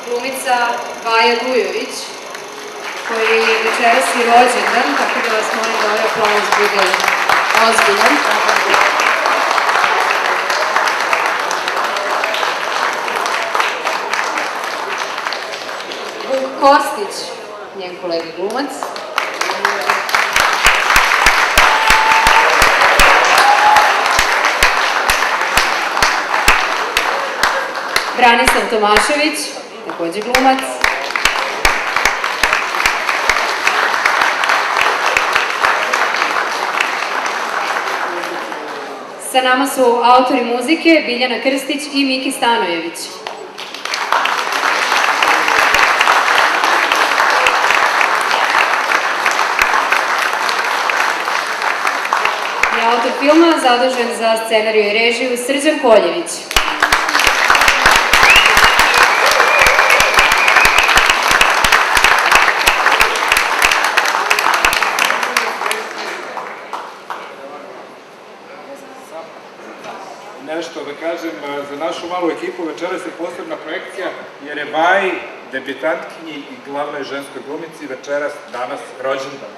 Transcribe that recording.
glumica Vaja Dujović, koji je večeras i rođendan, tako da vas molim da ovaj aplauz bude ozbiljan. Vuk Kostić, njen kolega glumac. Branislav Tomašević, takođe glumac. Sa nama su autori muzike Biljana Krstić i Miki Stanojević. I autor filma zadužen za scenariju i režiju Srđan Koljević. Nešto da kažem, za našu malu ekipu večeras je posebna projekcija, jer je Vaji, debitantkinji i glavnoj ženskoj glumici večeras, danas rođendan.